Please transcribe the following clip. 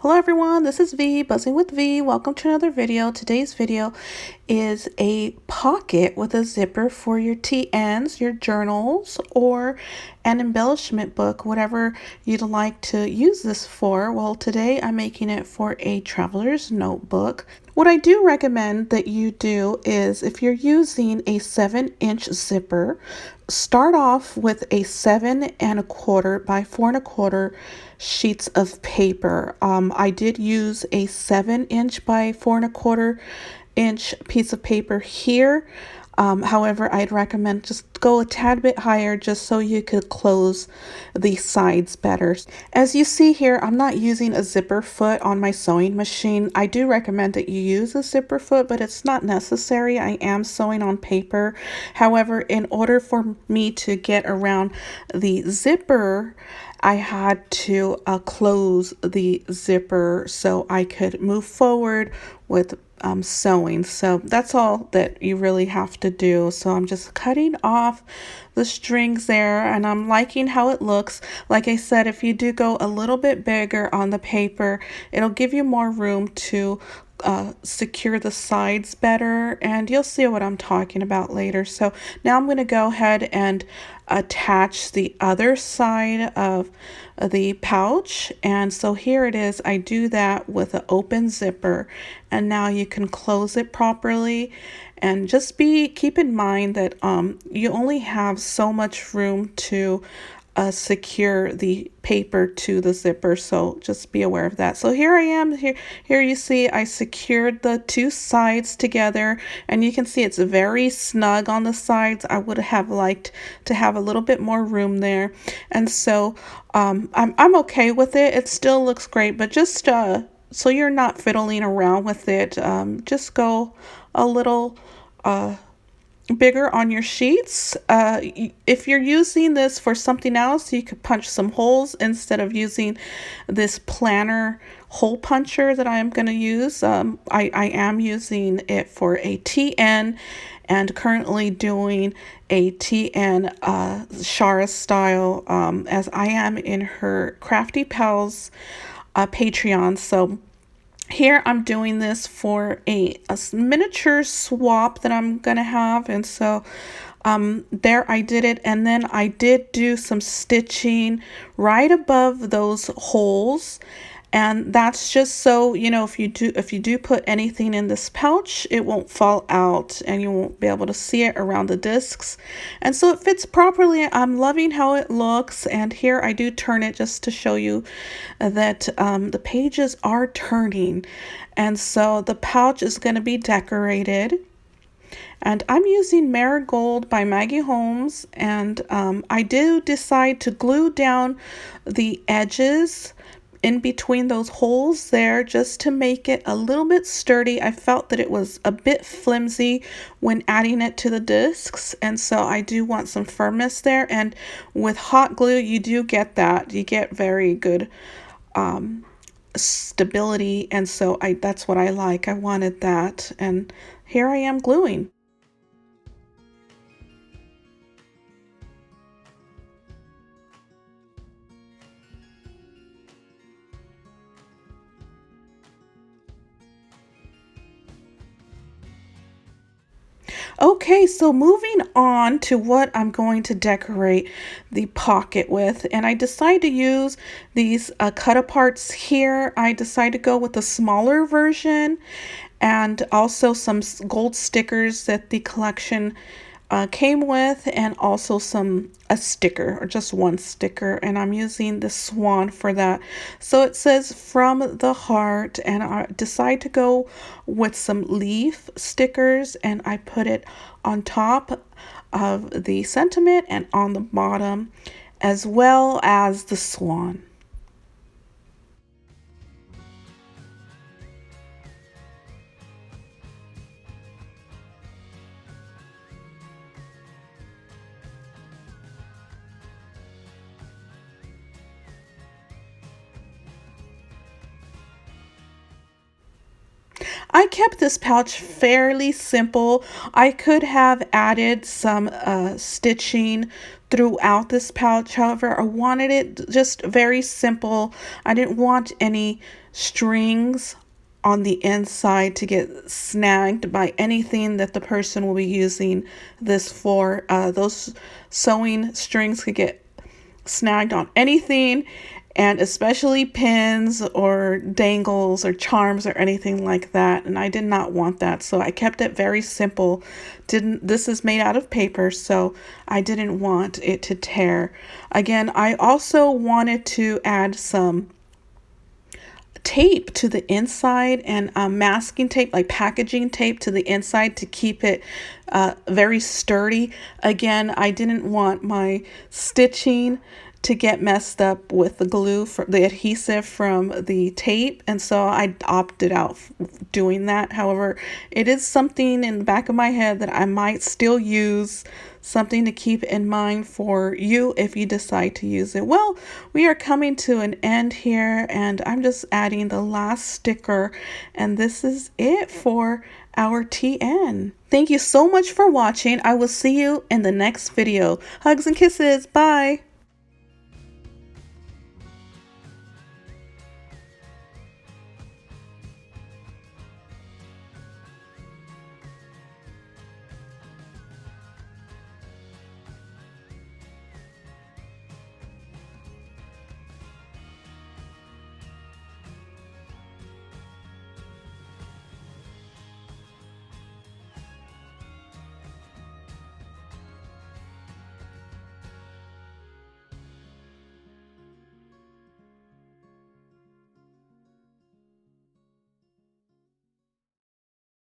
Hello everyone, this is V, Buzzing with V. Welcome to another video. Today's video is a pocket with a zipper for your TNs, your journals, or an embellishment book, whatever you'd like to use this for. Well, today I'm making it for a traveler's notebook. What I do recommend that you do is if you're using a 7-inch zipper, start off with a 7¼ by 4¼ sheets of paper. I did use a 7-inch by 4¼ inch piece of paper here. However, I'd recommend just go a tad bit higher just so you could close the sides better. As you see here, I'm not using a zipper foot on my sewing machine. I do recommend that you use a zipper foot, but it's not necessary. I am sewing on paper. However, in order for me to get around the zipper, I had to close the zipper so I could move forward with sewing. So that's all that you really have to do. So I'm just cutting off the strings there, and I'm liking how it looks. Like I said, if you do go a little bit bigger on the paper, it'll give you more room to secure the sides better, and you'll see what I'm talking about later. So now I'm going to go ahead and attach the other side of the pouch, and so here it is. I do that with an open zipper, and now you can close it properly. And just keep in mind that you only have so much room to secure the paper to the zipper, so just be aware of that. So here I am. Here you see I secured the two sides together, and you can see it's very snug on the sides. I would have liked to have a little bit more room there, and so I'm okay with it. It still looks great, but just so you're not fiddling around with it, just go a little bigger on your sheets. If you're using this for something else, you could punch some holes instead of using this planner hole puncher that I am going to use. I am using it for a TN and currently doing a TN Shara style, as I am in her Crafty Pals Patreon. So here I'm doing this for a miniature swap that I'm gonna have, and so there I did it, and then I did do some stitching right above those holes, and that's just so you know, if you do put anything in this pouch, it won't fall out and you won't be able to see it around the discs, and so it fits properly. I'm loving how it looks, and here I do turn it just to show you that the pages are turning, and so the pouch is going to be decorated. And I'm using Marigold by Maggie Holmes, and I do decide to glue down the edges in between those holes there just to make it a little bit sturdy. I felt that it was a bit flimsy when adding it to the discs, and so I do want some firmness there, and with hot glue you do get that. You get very good stability, and so that's what I like. I wanted that, and here I am gluing. Okay, so moving on to what I'm going to decorate the pocket with, and I decided to use these cut aparts here. I decided to go with the smaller version, and also some gold stickers that the collection came with, and also a sticker, or just one sticker, and I'm using the swan for that. So it says from the heart, and I decide to go with some leaf stickers, and I put it on top of the sentiment and on the bottom, as well as the swan. I kept this pouch fairly simple. I could have added some stitching throughout this pouch. However, I wanted it just very simple. I didn't want any strings on the inside to get snagged by anything that the person will be using this for. Those sewing strings could get snagged on anything, and especially pins or dangles or charms or anything like that, and I did not want that, so I kept it very simple. This is made out of paper, so I didn't want it to tear. Again, I also wanted to add some tape to the inside, and masking tape, like packaging tape to the inside, to keep it very sturdy. Again, I didn't want my stitching to get messed up with the glue, for the adhesive from the tape, and so I opted out doing that. However, it is something in the back of my head that I might still use, something to keep in mind for you if you decide to use it. Well, we are coming to an end here, and I'm just adding the last sticker, and this is it for our TN. Thank you so much for watching. I will see you in the next video. Hugs and kisses. Bye.